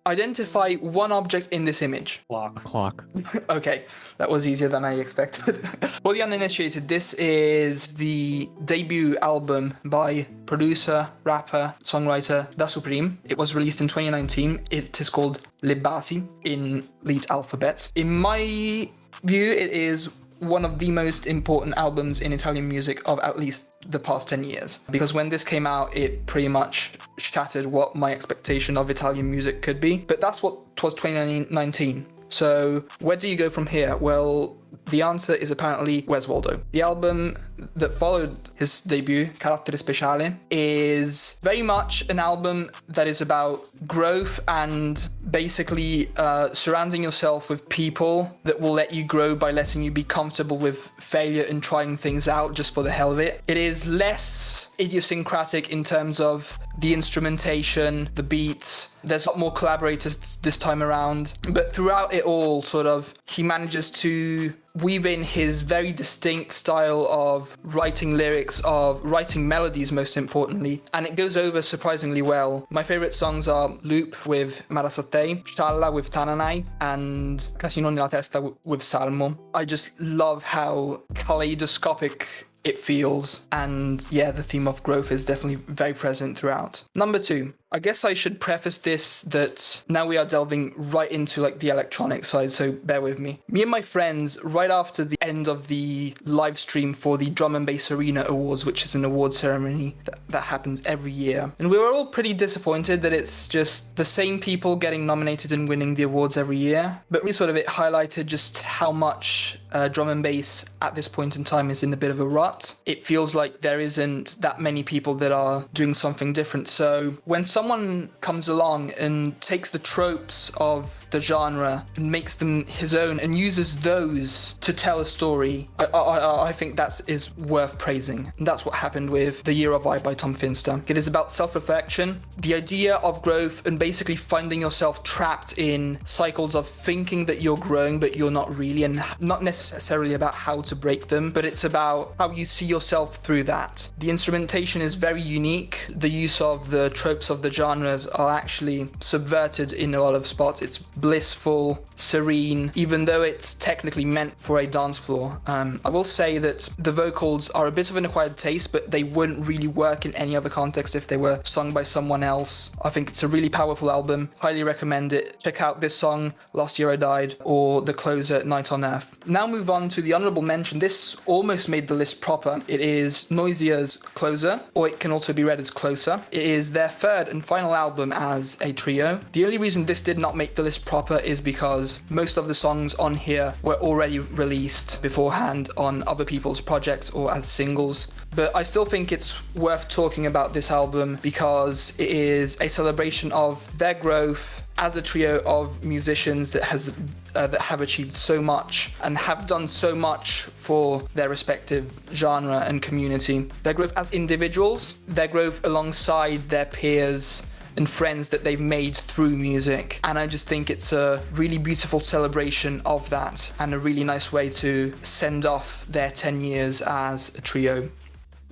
Speaker 5: Identify one object in this image.
Speaker 2: Clock.
Speaker 5: Okay, that was easier than I expected. For the uninitiated, this is the debut album by producer, rapper, songwriter Da Supreme. It was released in 2019. It is called Le Basi in lead alphabet. In my view, it is one of the most important albums in Italian music of at least the past 10 years. Because when this came out, it pretty much shattered what my expectation of Italian music could be. But that's what 'twas 2019. So where do you go from here? Well, the answer is apparently Where's Waldo. The album that followed his debut, Carattere Speciale, is very much an album that is about growth and basically surrounding yourself with people that will let you grow by letting you be comfortable with failure and trying things out just for the hell of it. It is less idiosyncratic in terms of the instrumentation, the beats. There's a lot more collaborators this time around. But throughout it all, sort of, he manages to weave in his very distinct style of writing lyrics, of writing melodies, most importantly. And it goes over surprisingly well. My favorite songs are Loop with Marasate, Scialla with Tananai, and Casino nella Testa with Salmo. I just love how kaleidoscopic it feels, and yeah, the theme of growth is definitely very present throughout. Number 2, I guess I should preface this that now we are delving right into like the electronic side, so bear with me. Me and my friends, right after the end of the live stream for the Drum and Bass Arena Awards, which is an award ceremony that happens every year, and we were all pretty disappointed that it's just the same people getting nominated and winning the awards every year. But we sort of, it highlighted just how much drum and bass at this point in time is in a bit of a rut. It feels like there isn't that many people that are doing something different. So when someone comes along and takes the tropes of the genre and makes them his own and uses those to tell a story, I think that is worth praising. And that's what happened with The Year of I by Tom Finster. It is about self-reflection, the idea of growth, and basically finding yourself trapped in cycles of thinking that you're growing but you're not really, and not necessarily about how to break them, but it's about how you see yourself through that. The instrumentation is very unique. The use of the tropes of the genres are actually subverted in a lot of spots. It's blissful, serene, even though it's technically meant for a dance floor. I will say that the vocals are a bit of an acquired taste, but they wouldn't really work in any other context if they were sung by someone else. I think it's a really powerful album. Highly recommend it. Check out this song, Last Year I Died, or the closer, Night on Earth. Now move on to the honourable mention. This almost made the list proper. It is Noizia's Closer, or it can also be read as Closer. It is their third and final album as a trio. The only reason this did not make the list proper is because most of the songs on here were already released beforehand on other people's projects or as singles. But I still think it's worth talking about this album because it is a celebration of their growth as a trio of musicians that have achieved so much and have done so much for their respective genre and community. Their growth as individuals, their growth alongside their peers and friends that they've made through music. And I just think it's a really beautiful celebration of that and a really nice way to send off their 10 years as a trio.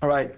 Speaker 5: All right.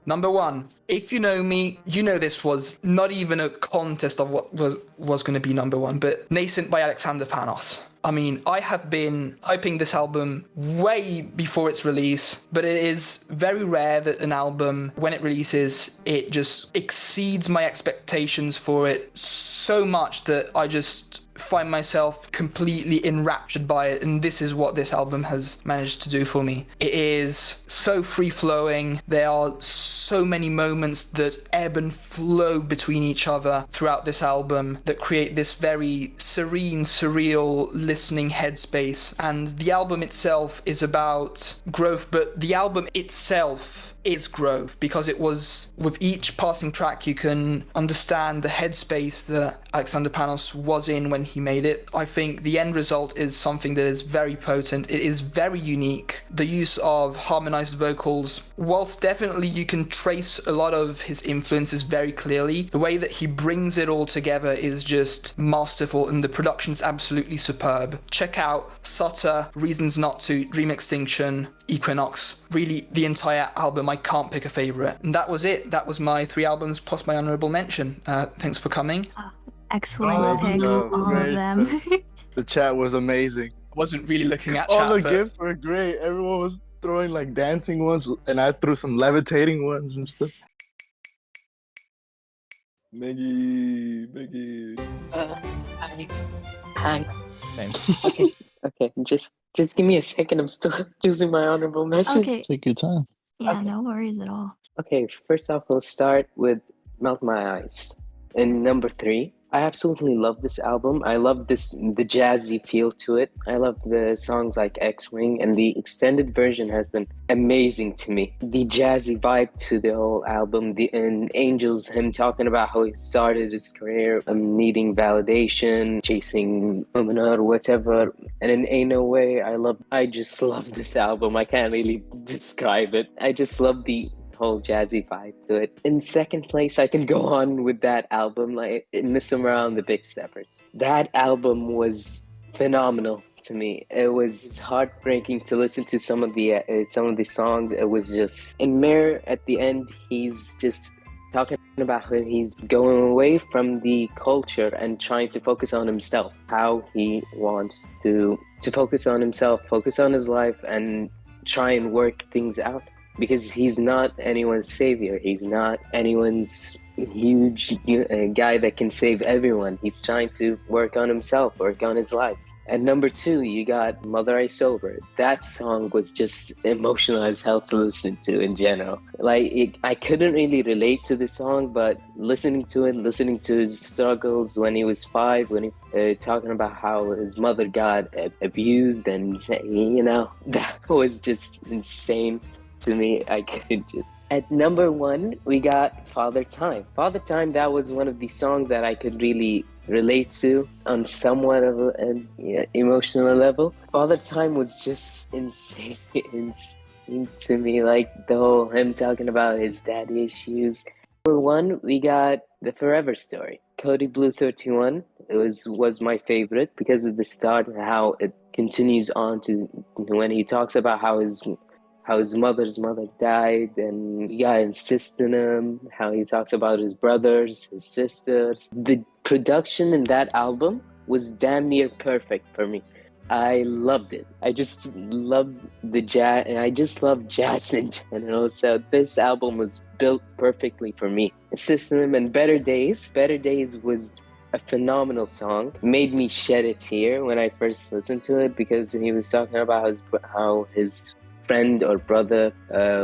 Speaker 5: Number 1, if you know me, you know this was not even a contest of what was going to be number 1, but Nascent by Alexander Panos. I mean, I have been hyping this album way before its release, but it is very rare that an album, when it releases, it just exceeds my expectations for it so much that I just find myself completely enraptured by it, and this is what this album has managed to do for me. It is so free-flowing. There are so many moments that ebb and flow between each other throughout this album that create this very serene, surreal listening headspace. And the album itself is about growth, but the album itself is growth because it was, with each passing track, you can understand the headspace that Alexander Panos was in when he made it. I think the end result is something that is very potent. It is very unique. The use of harmonized vocals, whilst definitely you can trace a lot of his influences very clearly, the way that he brings it all together is just masterful, and the production is absolutely superb. Check out Sutter, Reasons Not To, Dream Extinction, Equinox, really the entire album. I can't pick a favorite. And that was it. That was my 3 albums plus my honorable mention. Thanks for coming.
Speaker 1: Excellent picks, all of them.
Speaker 4: The chat was amazing.
Speaker 5: I wasn't really looking at chat,
Speaker 4: All the
Speaker 5: but
Speaker 4: gifts were great. Everyone was throwing like dancing ones, and I threw some levitating ones and stuff. Maggie.
Speaker 10: Hi.
Speaker 2: Same.
Speaker 10: Okay, just
Speaker 9: Just give me a second. I'm still choosing my honorable mention.
Speaker 1: Okay.
Speaker 4: Take your time.
Speaker 1: Yeah, no worries at all.
Speaker 9: Okay, first off, we'll start with Melt My Eyes. And number 3, I absolutely love this album. I love the jazzy feel to it. I love the songs like X-Wing, and the extended version has been amazing to me. The jazzy vibe to the whole album, and Angels, him talking about how he started his career needing validation, chasing women or whatever. And in Ain't No Way, I just love this album. I can't really describe it. I just love the whole jazzy vibe to it. In second place, I can go on with that album, like Mr. Morale and the Big Steppers. That album was phenomenal to me. It was heartbreaking to listen to some of the songs. It was just, in Mayor at the end, he's just talking about how he's going away from the culture and trying to focus on himself, how he wants to focus on himself, focus on his life, and try and work things out. Because he's not anyone's savior. He's not anyone's huge guy that can save everyone. He's trying to work on himself, work on his life. And number 2, you got Mother I Sober. That song was just emotional as hell to listen to in general. I couldn't really relate to the song, but listening to his struggles when he was 5, when he talking about how his mother got abused, and that was just insane to me. I couldn't just. At number 1, we got Father Time. Father Time, that was one of the songs that I could really relate to on somewhat of an emotional level. Father Time was just insane to me, like the whole him talking about his daddy issues. Number 1, we got The Forever Story. Cody Blue 31. It was my favorite because of the start and how it continues on to when he talks about how his mother's mother died, and he got insist in him, how he talks about his brothers, his sisters. The production in that album was damn near perfect for me. I loved it. I just loved the jazz, and I just love jazz in general. So this album was built perfectly for me. System and Better Days. Better Days was a phenomenal song. It made me shed a tear when I first listened to it, because he was talking about how his friend or brother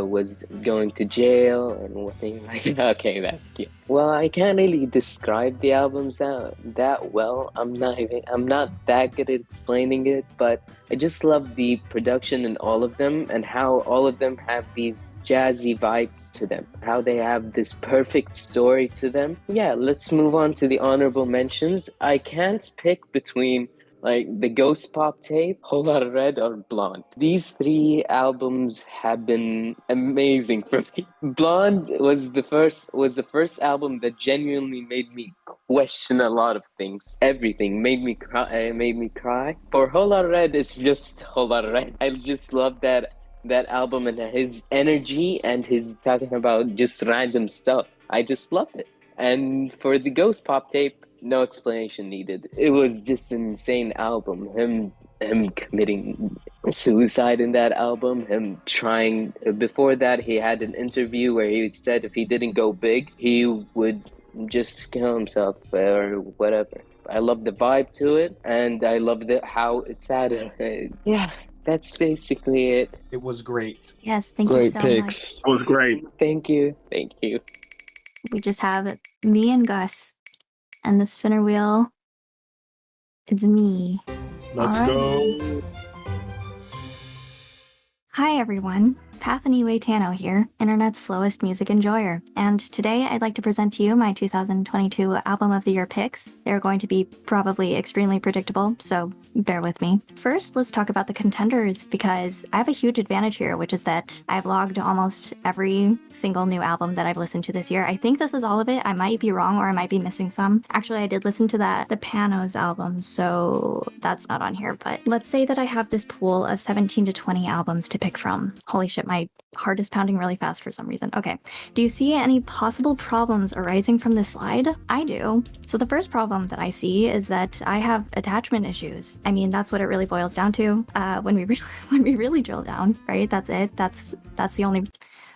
Speaker 9: was going to jail and what things like that. Okay, that's cute. Well, I can't really describe the albums that well. I'm not that good at explaining it, but I just love the production in all of them, and how all of them have these jazzy vibes to them, how they have this perfect story to them. Yeah, let's move on to the honorable mentions. I can't pick between the Ghost Pop Tape, Whole Lotta Red, or Blonde. These 3 albums have been amazing for me. Blonde was the first album that genuinely made me question a lot of things. Everything made me cry. For Whole Lotta Red, it's just Whole Lotta Red. I just love that album and his energy and his talking about just random stuff. I just loved it. And for the Ghost Pop Tape, no explanation needed. It was just an insane album. Him committing suicide in that album. Him trying. Before that, he had an interview where he said if he didn't go big, he would just kill himself or whatever. I love the vibe to it, and I love how it sounded. Yeah, that's basically it.
Speaker 8: It was great.
Speaker 1: Yes, thank you
Speaker 4: Great
Speaker 1: so
Speaker 4: picks.
Speaker 7: It was great.
Speaker 9: Thank you.
Speaker 1: We just have me and Gus, and the spinner wheel. It's me.
Speaker 8: Let's go.
Speaker 1: Hi everyone, Pathany Waitano here, Internet's slowest music enjoyer, and today I'd like to present to you my 2022 Album of the Year picks. They're going to be probably extremely predictable, so bear with me. First, let's talk about the contenders, because I have a huge advantage here, which is that I've logged almost every single new album that I've listened to this year. I think this is all of it. I might be wrong, or I might be missing some. Actually, I did listen to the Panos album, so that's not on here, but let's say that I have this pool of 17 to 20 albums to pick from. Holy shit, my heart is pounding really fast for some reason. Okay, do you see any possible problems arising from this slide? I do. So the first problem that I see is that I have attachment issues. I mean, that's what it really boils down to when we really drill down, right? That's it. That's the only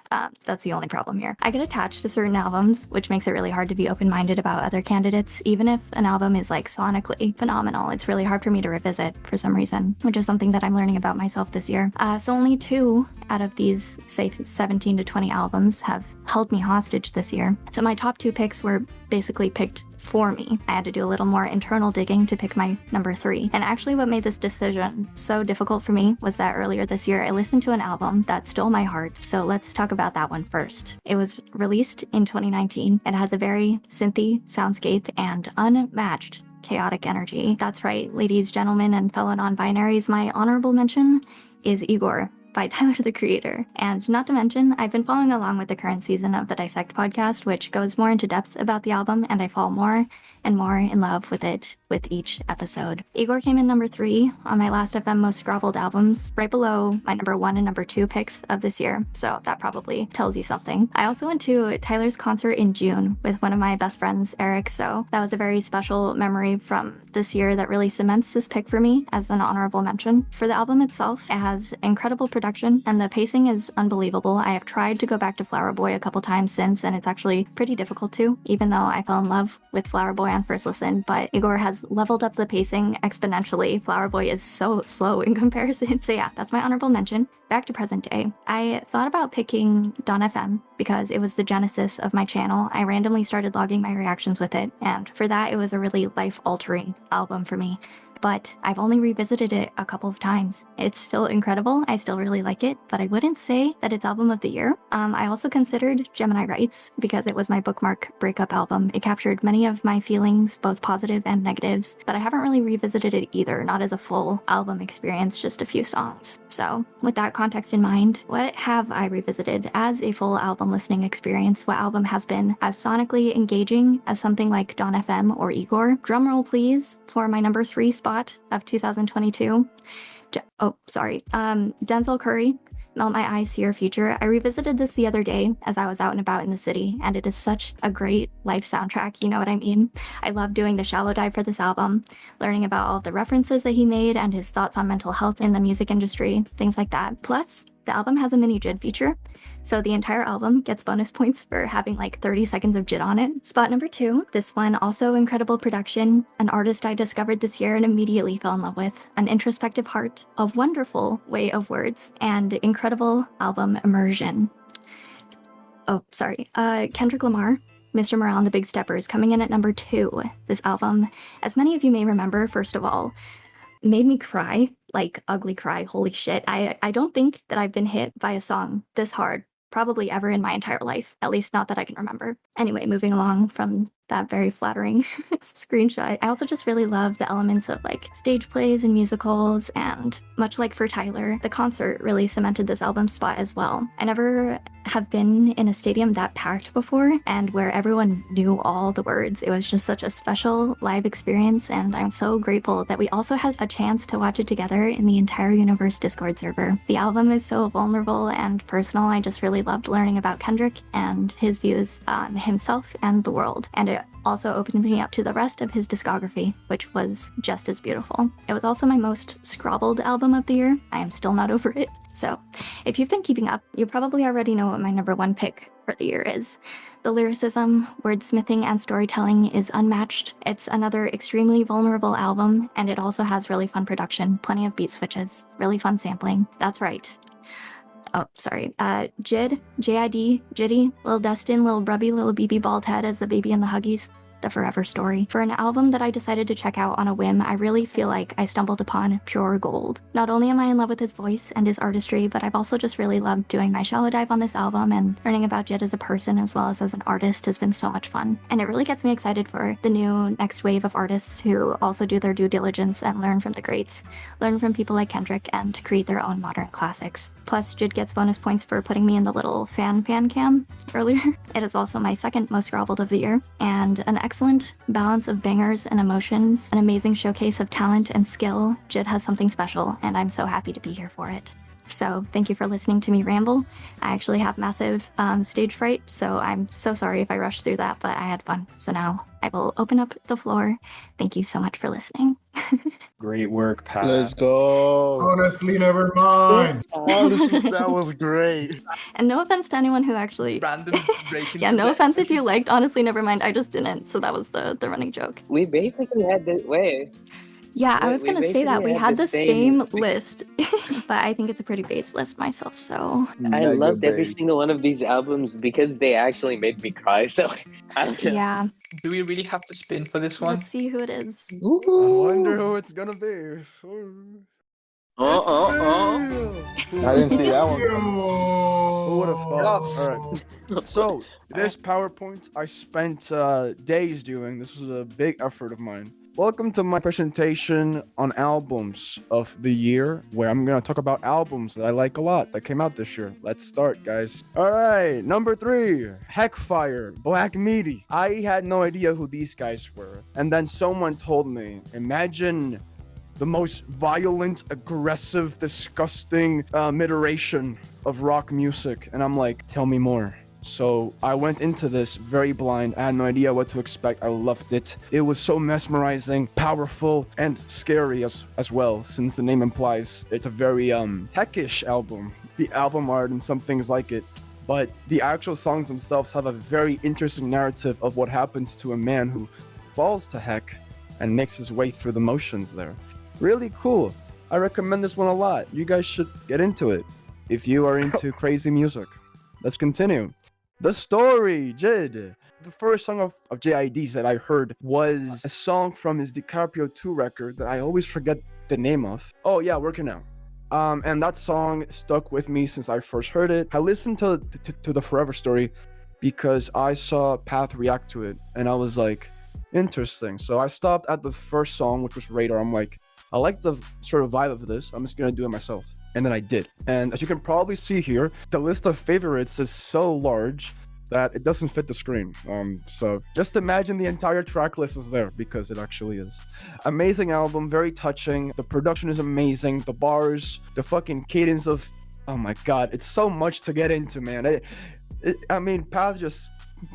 Speaker 1: That's the only problem here. I get attached to certain albums, which makes it really hard to be open-minded about other candidates. Even if an album is like sonically phenomenal, it's really hard for me to revisit for some reason, which is something that I'm learning about myself this year. So only 2 out of these, say, 17 to 20 albums have held me hostage this year. So my top 2 picks were basically picked for me. I had to do a little more internal digging to pick my number 3. And actually what made this decision so difficult for me was that earlier this year I listened to an album that stole my heart. So let's talk about that one first. It was released in 2019. It has a very synthy soundscape and unmatched chaotic energy. That's right, ladies, gentlemen, and fellow non-binaries, my honorable mention is Igor by Tyler, the Creator. And not to mention, I've been following along with the current season of the Dissect podcast, which goes more into depth about the album, and I fall more and more in love with it with each episode. Igor came in number 3 on my Last FM Most Scrabbled albums, right below my number 1 and number 2 picks of this year, so that probably tells you something. I also went to Tyler's concert in June with one of my best friends, Eric, so that was a very special memory from this year that really cements this pick for me as an honorable mention. For the album itself, it has incredible production and the pacing is unbelievable. I have tried to go back to Flower Boy a couple times since, and it's actually pretty difficult to, even though I fell in love with Flower Boy on first listen, but Igor has leveled up the pacing exponentially. Flower Boy is so slow in comparison. So yeah, that's my honorable mention. Back to present day. I thought about picking Dawn FM because it was the genesis of my channel. I randomly started logging my reactions with it, and for that it was a really life-altering album for me. But I've only revisited it a couple of times. It's still incredible, I still really like it, but I wouldn't say that it's album of the year. I also considered Gemini Rights because it was my bookmark breakup album. It captured many of my feelings, both positive and negatives, but I haven't really revisited it either, not as a full album experience, just a few songs. So with that context in mind, what have I revisited as a full album listening experience? What album has been as sonically engaging as something like Dawn FM or Igor? Drumroll please for my number 3 spot of 2022. Denzel Curry, Melt My Eyes, See Your Future. I revisited this the other day as I was out and about in the city, and it is such a great life soundtrack, you know what I mean? I love doing the shallow dive for this album, learning about all of the references that he made and his thoughts on mental health in the music industry, things like that. Plus, the album has a mini JID feature, so the entire album gets bonus points for having like 30 seconds of JID on it. Spot number 2, this one also incredible production, an artist I discovered this year and immediately fell in love with, an introspective heart, a wonderful way of words, and incredible album immersion. Kendrick Lamar, Mr. Morale and the Big Steppers, coming in at number 2. This album, as many of you may remember, first of all, made me cry, like ugly cry, holy shit. I don't think that I've been hit by a song this hard probably ever in my entire life, at least not that I can remember. Anyway, moving along from that very flattering screenshot. I also just really love the elements of like stage plays and musicals, and much like for Tyler, the concert really cemented this album's spot as well. I never have been in a stadium that packed before and where everyone knew all the words. It was just such a special live experience, and I'm so grateful that we also had a chance to watch it together in the Entire Universe Discord server. The album is so vulnerable and personal. I just really loved learning about Kendrick and his views on himself and the world, and it also opened me up to the rest of his discography, which was just as beautiful. It was also my most scrabbled album of the year. I am still not over it. So if you've been keeping up, you probably already know what my number 1 pick for the year is. The lyricism, wordsmithing, and storytelling is unmatched. It's another extremely vulnerable album, and it also has really fun production, plenty of beat switches, really fun sampling. That's right. JID, J-I-D, Jitty, Lil Destin, Lil Brubby, Lil BB Baldhead as the baby in the Huggies. The Forever Story. For an album that I decided to check out on a whim, I really feel like I stumbled upon pure gold. Not only am I in love with his voice and his artistry, but I've also just really loved doing my shallow dive on this album, and learning about Jid as a person as well as an artist has been so much fun. And it really gets me excited for the new next wave of artists who also do their due diligence and learn from the greats, learn from people like Kendrick, and create their own modern classics. Plus, Jid gets bonus points for putting me in the little fan cam earlier. It is also my second most scrabbled of the year, and an excellent balance of bangers and emotions, an amazing showcase of talent and skill. Jid has something special, and I'm so happy to be here for it. So thank you for listening to me ramble. I actually have massive stage fright, so I'm so sorry if I rushed through that, but I had fun. So now I will open up the floor. Thank you so much for listening.
Speaker 8: Great work, Pat.
Speaker 4: Let's go.
Speaker 3: Honestly, never mind.
Speaker 4: Honestly, that was great.
Speaker 1: And no offense to anyone who actually...
Speaker 5: Random break
Speaker 1: Yeah,
Speaker 5: into
Speaker 1: no offense if you
Speaker 5: sentence.
Speaker 1: liked Honestly Nevermind. I just didn't, so that was the running joke.
Speaker 9: We basically had the way.
Speaker 1: Yeah, I was
Speaker 9: We
Speaker 1: gonna say that.
Speaker 9: basically
Speaker 1: We
Speaker 9: had
Speaker 1: had
Speaker 9: the
Speaker 1: the
Speaker 9: same-
Speaker 1: same list, but I think it's a pretty base list myself, so...
Speaker 9: I
Speaker 4: Mega
Speaker 9: loved every
Speaker 4: bass.
Speaker 9: single one of these albums because they actually made me cry. So I don't know.
Speaker 1: Yeah,
Speaker 5: Do we really have to spin for this one?
Speaker 1: let's see who it is.
Speaker 10: I wonder who it's gonna be.
Speaker 4: I didn't see that one.
Speaker 10: Who would have thought?
Speaker 5: Yes.
Speaker 10: All right. So this PowerPoint I spent days doing. This was a big effort of mine. Welcome to my presentation on albums of the year, where I'm gonna talk about albums that I like a lot that came out this year. Let's start, guys. All right, number 3, Heckfire, Black Meaty. I had no idea who these guys were, and then someone told me, imagine the most violent, aggressive, disgusting iteration of rock music. And I'm like, tell me more. So I went into this very blind. I had no idea what to expect. I loved it. It was so mesmerizing, powerful, and scary as well, since the name implies it's a very heckish album. The album art and some things like it. But the actual songs themselves have a very interesting narrative of what happens to a man who falls to heck and makes his way through the motions there. Really cool. I recommend this one a lot. You guys should get into it if you are into crazy music. Let's continue. The Story, Jid. The first song of JID's that I heard was a song from his DiCaprio 2 record that I always forget the name of. Oh yeah, Working Out. And that song stuck with me since I first heard it. I listened to the Forever Story because I saw Path react to it, and I was like, interesting. So I stopped at the first song, which was Radar. I'm like, I like the sort of vibe of this. I'm just gonna do it myself. And then I did. And as you can probably see here, the list of favorites is so large that it doesn't fit the screen. So just imagine the entire track list is there, because it actually is. Amazing album, very touching. The production is amazing. The bars, the fucking cadence of, oh my God, it's so much to get into, man. I mean, Path just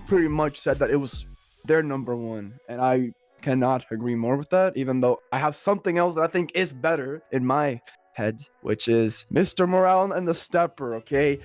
Speaker 10: pretty much said that it was their number one, and I cannot agree more with that, even though I have something else that I think is better in my head, which is Mr. Morale and the Stepper, okay?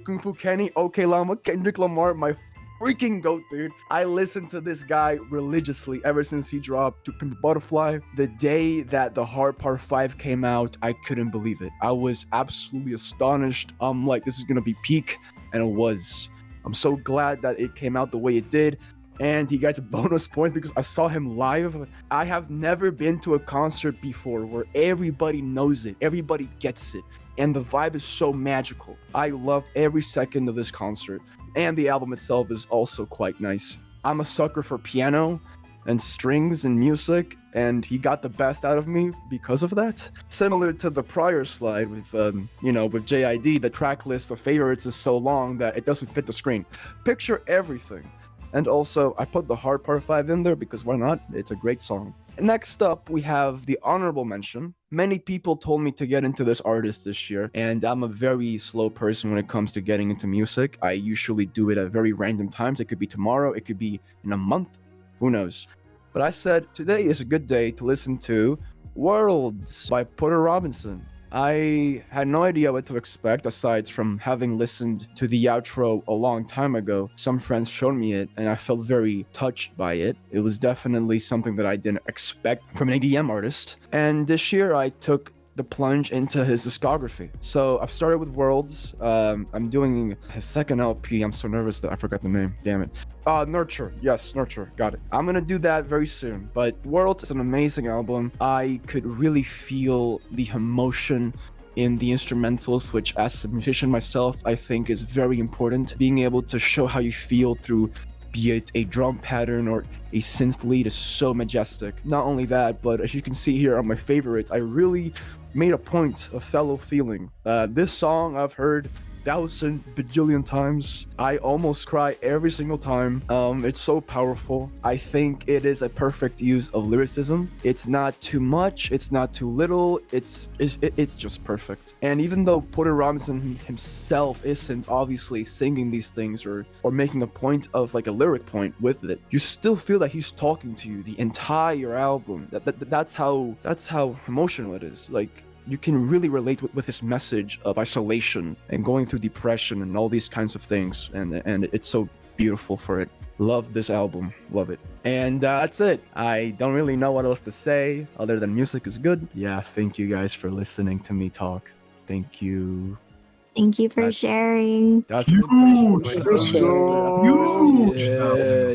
Speaker 10: Kung Fu Kenny, OK Llama, Kendrick Lamar, my freaking goat, dude. I listened to this guy religiously ever since he dropped To Pimp a Butterfly. The day that the Hard Part 5 came out, I couldn't believe it. I was absolutely astonished. I'm like, this is gonna be peak, and it was. I'm so glad that it came out the way it did. And he gets bonus points because I saw him live. I have never been to a concert before where everybody knows it, everybody gets it, and the vibe is so magical. I love every second of this concert, and the album itself is also quite nice. I'm a sucker for piano and strings and music, and he got the best out of me because of that. Similar to the prior slide with, with JID, the track list of favorites is so long that it doesn't fit the screen. Picture everything. And also, I put the Hard Part 5 in there because why not? It's a great song. Next up, we have the honorable mention. Many people told me to get into this artist this year, and I'm a very slow person when it comes to getting into music. I usually do it at very random times. It could be tomorrow, it could be in a month, who knows? But I said, today is a good day to listen to Worlds by Porter Robinson. I had no idea what to expect aside from having listened to the outro a long time ago. Some friends showed me it and I felt very touched by it. It was definitely something that I didn't expect from an EDM artist. And this year I took the plunge into his discography. So I've started with Worlds. I'm doing his second LP. I'm so nervous that I forgot the name. Damn it. Nurture. Yes, Nurture. Got it. I'm gonna do that very soon. But Worlds is an amazing album. I could really feel the emotion in the instrumentals, which as a musician myself, I think is very important. Being able to show how you feel through be it a drum pattern or a synth lead is so majestic. Not only that, but as you can see here on my favorites, I really made a point of fellow feeling. This song I've heard 1,000 bajillion times. I almost cry every single time. It's so powerful. I think it is a perfect use of lyricism. It's not too much, it's not too little, it's just perfect. And even though Porter Robinson himself isn't obviously singing these things or making a point of like a lyric point with it, you still feel that he's talking to you the entire album. That's how emotional it is. Like, you can really relate with his message of isolation and going through depression and all these kinds of things, and it's so beautiful for it. Love this album, love it. And that's it. I don't really know what else to say other than music is good. Yeah, thank you guys for listening to me talk. Thank you.
Speaker 1: Thank you for sharing.
Speaker 10: That's
Speaker 3: Huge.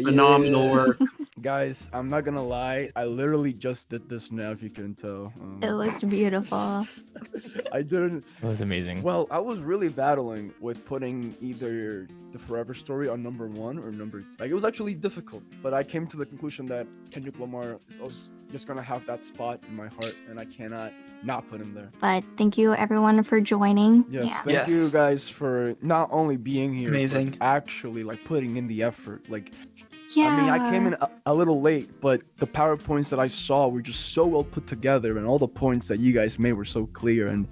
Speaker 8: Phenomenal work.
Speaker 10: Guys, I'm not gonna lie, I literally just did this now, if you couldn't tell.
Speaker 1: It looked beautiful.
Speaker 10: I didn't.
Speaker 2: It was amazing.
Speaker 10: Well, I was really battling with putting either the Forever Story on number 1 or number. Like, it was actually difficult, but I came to the conclusion that Kendrick Lamar is also just gonna have that spot in my heart, and I cannot not put him there.
Speaker 1: But thank you everyone for joining.
Speaker 10: Yes,
Speaker 1: Yeah.
Speaker 10: thank you guys for not only being here,
Speaker 5: Amazing.
Speaker 10: but actually like putting in the effort. Like,
Speaker 1: Yeah.
Speaker 10: I mean, I came in a little late, but the PowerPoints that I saw were just so well put together, and all the points that you guys made were so clear, and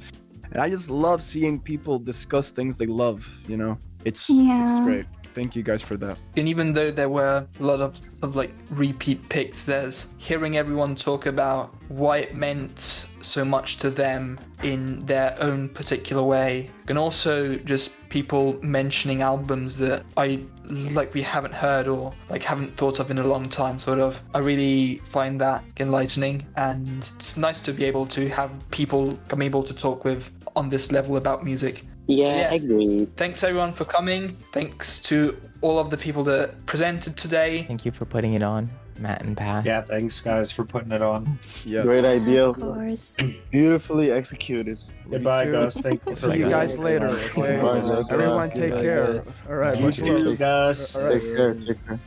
Speaker 10: I just love seeing people discuss things they love, you know? It's great. Thank you guys for that.
Speaker 5: And even though there were a lot of like repeat picks, there's hearing everyone talk about why it meant so much to them in their own particular way, and also just people mentioning albums that we haven't heard or like haven't thought of in a long time, sort of. I really find that enlightening, and it's nice to be able to have people I'm able to talk with on this level about music.
Speaker 9: Yeah, agreed.
Speaker 5: Thanks everyone for coming. Thanks to all of the people that presented today.
Speaker 2: Thank you for putting it on, Matt and Pat.
Speaker 8: Yeah, thanks guys for putting it on.
Speaker 10: Yeah.
Speaker 4: Great idea.
Speaker 1: Of course.
Speaker 4: Beautifully executed.
Speaker 8: Goodbye, guys. Thank you.
Speaker 10: See you guys later. Okay?
Speaker 4: Bye, guys.
Speaker 10: Everyone take care. All right.
Speaker 8: You
Speaker 10: much love.
Speaker 8: too, guys.
Speaker 10: All right.
Speaker 4: Take care.